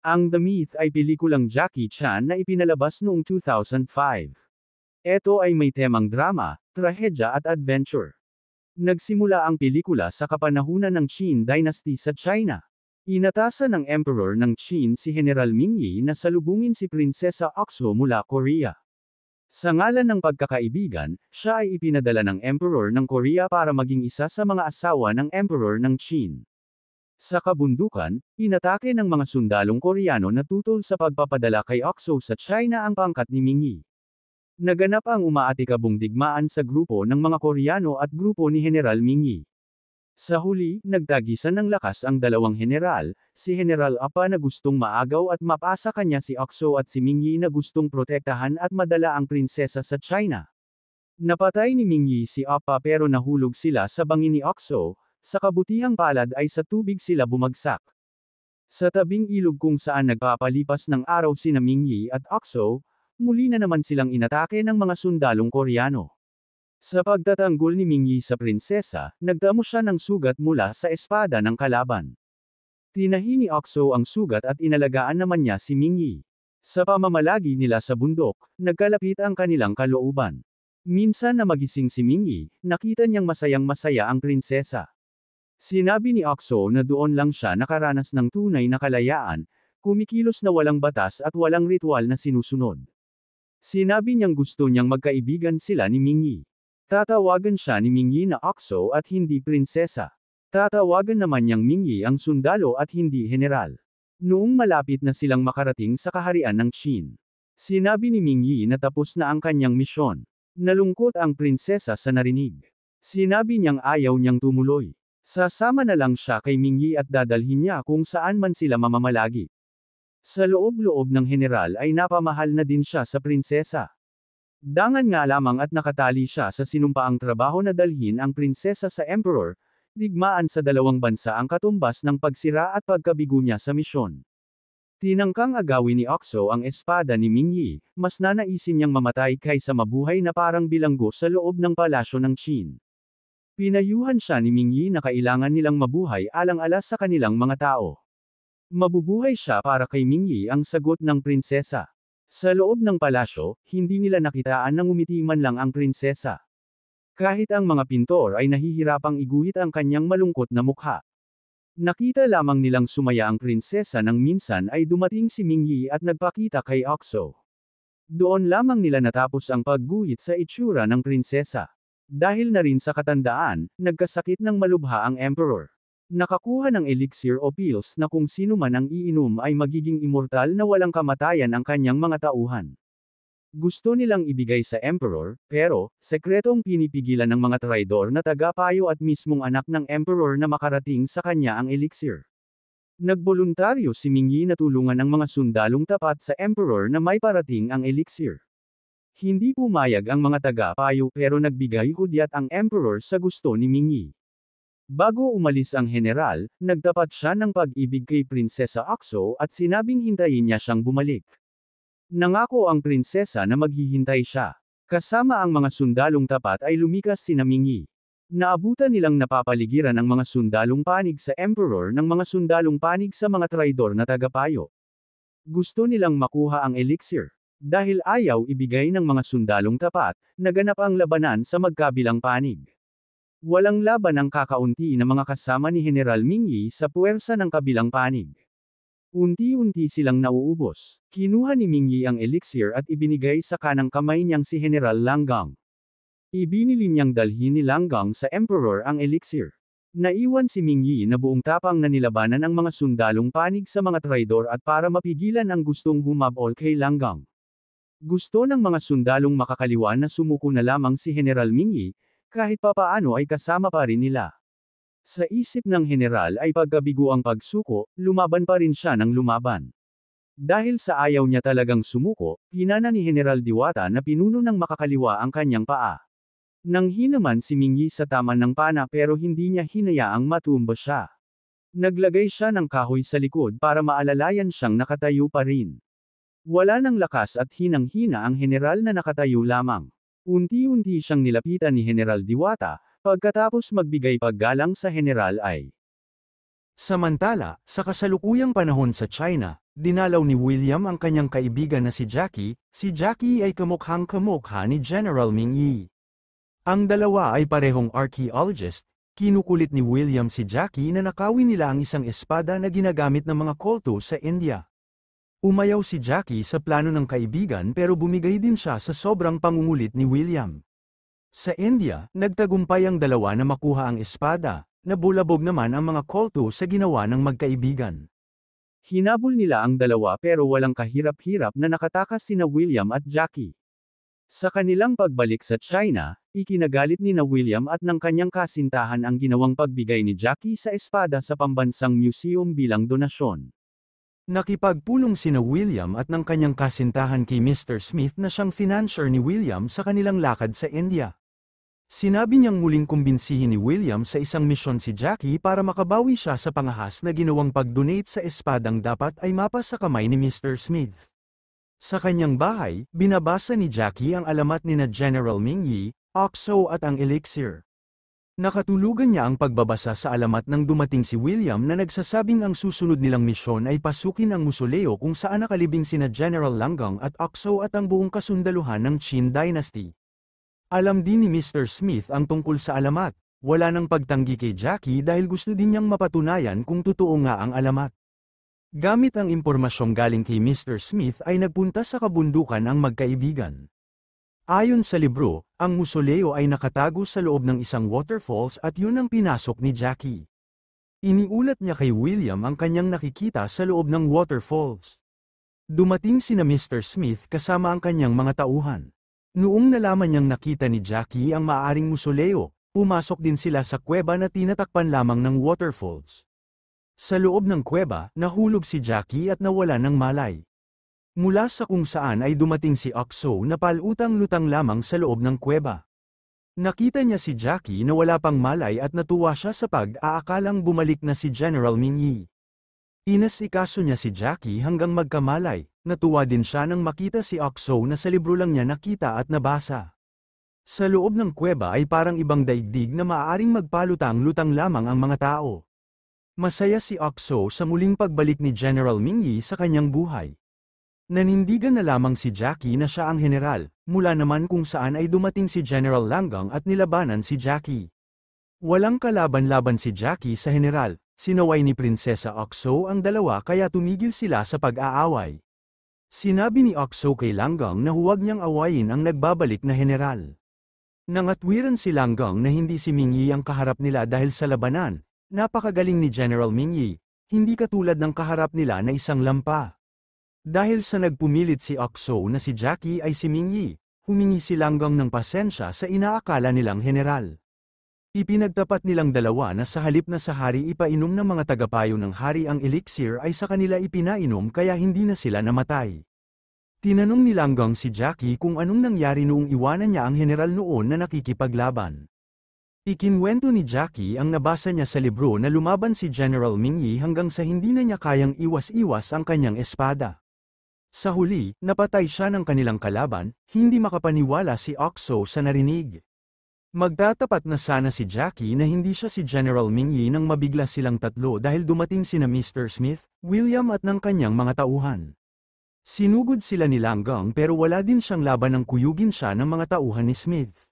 Ang The Myth ay pelikulang Jackie Chan na ipinalabas noong 2005. Ito ay may temang drama, trahedya at adventure. Nagsimula ang pelikula sa kapanahunan ng Qin Dynasty sa China. Inatasan ng Emperor ng Qin si General Mingyi na salubungin si Prinsesa Oxo mula Korea. Sa ngalan ng pagkakaibigan, siya ay ipinadala ng Emperor ng Korea para maging isa sa mga asawa ng Emperor ng Qin. Sa kabundukan, inatake ng mga sundalong Koreano na tutol sa pagpapadala kay Oxo sa China ang pangkat ni Mingyi. Naganap ang umaatikabong digmaan sa grupo ng mga Koreano at grupo ni General Mingyi. Sa huli, nagtagisan ng lakas ang dalawang general, si General Appa na gustong maagaw at mapasa kanya si Oxo at si Mingyi na gustong protektahan at madala ang prinsesa sa China. Napatay ni Mingyi si Appa pero nahulog sila sa bangin ni Oxo, sa kabutihang palad ay sa tubig sila bumagsak. Sa tabing ilog kung saan nagpapalipas ng araw sina Mingyi at Oxo, muli na naman silang inatake ng mga sundalong Koreano. Sa pagtatanggol ni Mingyi sa prinsesa, nagdamo siya ng sugat mula sa espada ng kalaban. Tinahi ni Oxo ang sugat at inalagaan naman niya si Mingyi. Sa pamamalagi nila sa bundok, nagkalapit ang kanilang kalooban. Minsan na magising si Mingyi, nakita niyang masayang-masaya ang prinsesa. Sinabi ni Oxo na doon lang siya nakaranas ng tunay na kalayaan, kumikilos na walang batas at walang ritual na sinusunod. Sinabi niyang gusto niyang magkaibigan sila ni Mingyi. Tatawagan siya ni Mingyi na Oxo at hindi prinsesa. Tatawagan naman niyang Mingyi ang sundalo at hindi general. Noong malapit na silang makarating sa kaharian ng Qin, sinabi ni Mingyi na tapos na ang kanyang misyon. Nalungkot ang prinsesa sa narinig. Sinabi niyang ayaw niyang tumuloy. Sasama na lang siya kay Mingyi at dadalhin niya kung saan man sila mamamalagi. Sa loob-loob ng general ay napamahal na din siya sa prinsesa. Dangan nga lamang at nakatali siya sa sinumpaang trabaho na dalhin ang prinsesa sa emperor, digmaan sa dalawang bansa ang katumbas ng pagsira at pagkabigo niya sa misyon. Tinangkang agawin ni Oxo ang espada ni Mingyi, mas nanaisin niyang mamatay kaysa mabuhay na parang bilanggo sa loob ng palasyo ng Qin. Pinayuhan siya ni Mingyi na kailangan nilang mabuhay alang-ala sa kanilang mga tao. Mabubuhay siya para kay Mingyi ang sagot ng prinsesa. Sa loob ng palasyo, hindi nila nakitaan na ngumiti man lang ang prinsesa. Kahit ang mga pintor ay nahihirapang iguhit ang kanyang malungkot na mukha. Nakita lamang nilang sumaya ang prinsesa nang minsan ay dumating si Mingyi at nagpakita kay Oxo. Doon lamang nila natapos ang pagguhit sa itsura ng prinsesa. Dahil na rin sa katandaan, nagkasakit ng malubha ang emperor. Nakakuha ng elixir o pills na kung sino man ang iinom ay magiging immortal na walang kamatayan ang kanyang mga tauhan. Gusto nilang ibigay sa emperor, pero, sekretong pinipigilan ng mga traidor na tagapayo at mismong anak ng emperor na makarating sa kanya ang elixir. Nagboluntaryo si Mingyi na tulungan ang mga sundalong tapat sa emperor na may parating ang elixir. Hindi pumayag ang mga tagapayo pero nagbigay hudyat ang emperor sa gusto ni Mingyi. Bago umalis ang general, nagtapat siya ng pag-ibig kay Prinsesa Oxo at sinabing hintayin niya siyang bumalik. Nangako ang prinsesa na maghihintay siya. Kasama ang mga sundalong tapat ay lumikas sina Mingyi. Naabutan nilang napapaligiran ang mga sundalong panig sa emperor ng mga sundalong panig sa mga traidor na tagapayo. Gusto nilang makuha ang elixir. Dahil ayaw ibigay ng mga sundalong tapat, naganap ang labanan sa magkabilang panig. Walang laban ang kakaunti na mga kasama ni General Mingyi sa puwersa ng kabilang panig. Unti-unti silang nauubos. Kinuha ni Mingyi ang elixir at ibinigay sa kanang kamay niyang si General Langgang. Ibinili niyang dalhin ni Langgang sa Emperor ang elixir. Naiwan si Mingyi na buong tapang na nilabanan ang mga sundalong panig sa mga traidor at para mapigilan ang gustong humabol kay Langgang. Gusto ng mga sundalong makakaliwa na sumuko na lamang si General Mingyi, kahit papaano ay kasama pa rin nila. Sa isip ng general ay pagkabigo ang pagsuko, lumaban pa rin siya ng lumaban. Dahil sa ayaw niya talagang sumuko, hinana ni General Diwata na pinuno ng makakaliwa ang kanyang paa. Nanghi naman si Mingyi sa taman ng pana pero hindi niya hinayaang matumba siya. Naglagay siya ng kahoy sa likod para maalalayan siyang nakatayo pa rin. Wala ng lakas at hinang-hina ang general na nakatayo lamang. Unti-unti siyang nilapitan ni General Diwata, pagkatapos magbigay paggalang sa general ay Samantala, sa kasalukuyang panahon sa China, dinalaw ni William ang kanyang kaibigan na si Jackie. Si Jackie ay kamukhang-kamukha ni General Ming Yi. Ang dalawa ay parehong archaeologist. Kinukulit ni William si Jackie na nakawin nila ang isang espada na ginagamit ng mga kolto sa India. Umayaw si Jackie sa plano ng kaibigan pero bumigay din siya sa sobrang pangungulit ni William. Sa India, nagtagumpay ang dalawa na makuha ang espada. Nabulabog naman ang mga kolto sa ginawa ng magkaibigan. Hinabol nila ang dalawa pero walang kahirap-hirap na nakatakas sina William at Jackie. Sa kanilang pagbalik sa China, ikinagalit ni na William at ng kanyang kasintahan ang ginawang pagbigay ni Jackie sa espada sa pambansang museum bilang donasyon. Nakipagpulong sina William at ng kanyang kasintahan kay Mr. Smith na siyang financier ni William sa kanilang lakad sa India. Sinabi niyang muling kumbinsihin ni William sa isang misyon si Jackie para makabawi siya sa pangahas na ginawang pag-donate sa espadang dapat ay mapa sa kamay ni Mr. Smith. Sa kanyang bahay, binabasa ni Jackie ang alamat ni na General Ming Yi, Oxo at ang elixir. Nakatulugan niya ang pagbabasa sa alamat nang dumating si William na nagsasabing ang susunod nilang misyon ay pasukin ang musoleo kung saan nakalibing sina General Langgang at Oxo at ang buong kasundaluhan ng Qin Dynasty. Alam din ni Mr. Smith ang tungkol sa alamat, wala nang pagtanggi kay Jackie dahil gusto din niyang mapatunayan kung totoo nga ang alamat. Gamit ang impormasyong galing kay Mr. Smith ay nagpunta sa kabundukan ang magkaibigan. Ayon sa libro, ang musoleo ay nakatago sa loob ng isang waterfalls at yun ang pinasok ni Jackie. Iniulat niya kay William ang kanyang nakikita sa loob ng waterfalls. Dumating sina Mr. Smith kasama ang kanyang mga tauhan. Noong nalaman niyang nakita ni Jackie ang maaaring musoleo, pumasok din sila sa kuweba na tinatakpan lamang ng waterfalls. Sa loob ng kuweba, nahulog si Jackie at nawala ng malay. Mula sa kung saan ay dumating si Oxo na palutang-lutang lamang sa loob ng kuweba. Nakita niya si Jackie na wala pang malay at natuwa siya sa pag-aakalang bumalik na si General Ming Yi. Inasikaso niya si Jackie hanggang magkamalay. Natuwa din siya nang makita si Oxo na sa libro lang niya nakita at nabasa. Sa loob ng kuweba ay parang ibang daigdig na maaaring magpalutang-lutang lamang ang mga tao. Masaya si Oxo sa muling pagbalik ni General Ming Yi sa kanyang buhay. Nanindigan na lamang si Jackie na siya ang general, mula naman kung saan ay dumating si General Langgang at nilabanan si Jackie. Walang kalaban-laban si Jackie sa general, sinaway ni Prinsesa Oxo ang dalawa kaya tumigil sila sa pag-aaway. Sinabi ni Oxo kay Langgang na huwag niyang awayin ang nagbabalik na general. Nangatwiran si Langgang na hindi si Ming Yi ang kaharap nila dahil sa labanan, napakagaling ni General Ming Yi, hindi katulad ng kaharap nila na isang lampa. Dahil sa nagpumilit si Oxo na si Jackie ay si Ming Yi, humingi si Langgang ng pasensya sa inaakala nilang general. Ipinagtapat nilang dalawa na sa halip na sa hari ipainom ng mga tagapayo ng hari ang elixir ay sa kanila ipinainom kaya hindi na sila namatay. Tinanong ni Langgang si Jackie kung anong nangyari noong iwanan niya ang general noon na nakikipaglaban. Ikinwento ni Jackie ang nabasa niya sa libro na lumaban si General Ming Yi hanggang sa hindi na niya kayang iwas-iwas ang kanyang espada. Sa huli, napatay siya ng kanilang kalaban, hindi makapaniwala si Oxo sa narinig. Magtatapat na sana si Jackie na hindi siya si General Ming Yi nang mabigla silang tatlo dahil dumating sina Mr. Smith, William at ng kanyang mga tauhan. Sinugod sila ni Langgang pero wala din siyang laban nang kuyugin siya ng mga tauhan ni Smith.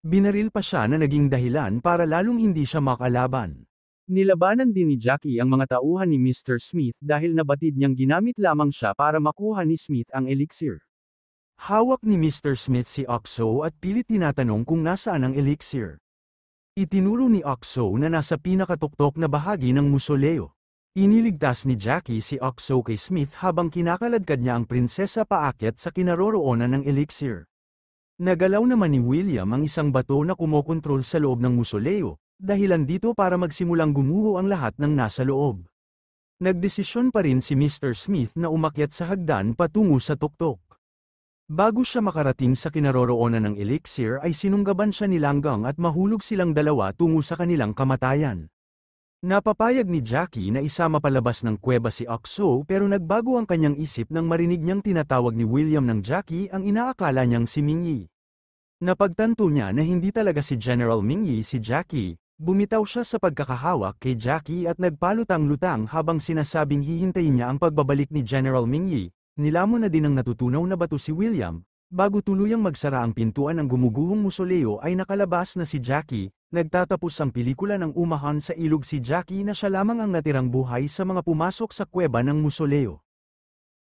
Binaril pa siya na naging dahilan para lalong hindi siya makalaban. Nilabanan din ni Jackie ang mga tauhan ni Mr. Smith dahil nabatid niyang ginamit lamang siya para makuha ni Smith ang elixir. Hawak ni Mr. Smith si Oxo at pilit tinatanong kung nasaan ang elixir. Itinuro ni Oxo na nasa pinakatuktok na bahagi ng musoleo. Iniligtas ni Jackie si Oxo kay Smith habang kinakaladkad niya ang prinsesa paakyat sa kinaroroonan ng elixir. Nagalaw naman ni William ang isang bato na kumokontrol sa loob ng musoleo, dahilan dito para magsimulang gumuho ang lahat ng nasa loob. Nagdesisyon pa rin si Mr. Smith na umakyat sa hagdan patungo sa tuktok. Bago siya makarating sa kinaroroonan ng elixir ay sinunggaban siya ni Langgang at mahulog silang dalawa tungo sa kanilang kamatayan. Napapayag ni Jackie na isama palabas ng kuweba si Oxo pero nagbago ang kanyang isip nang marinig niyang tinatawag ni William ng Jackie ang inaakala niyang si Ming Yi. Napagtanto niya na hindi talaga si General Ming Yi si Jackie, Bumitaw siya sa pagkakahawak kay Jackie at nagpalutang-lutang habang sinasabing hihintayin niya ang pagbabalik ni General Mingyi. Nilamon na din ng natutunaw na bato si William. Bago tuluyang magsara ang pintuan ng gumuguhong musoleo ay nakalabas na si Jackie. Nagtatapos ang pelikula ng umahan sa ilog si Jackie na siya lamang ang natirang buhay sa mga pumasok sa kuweba ng musoleo.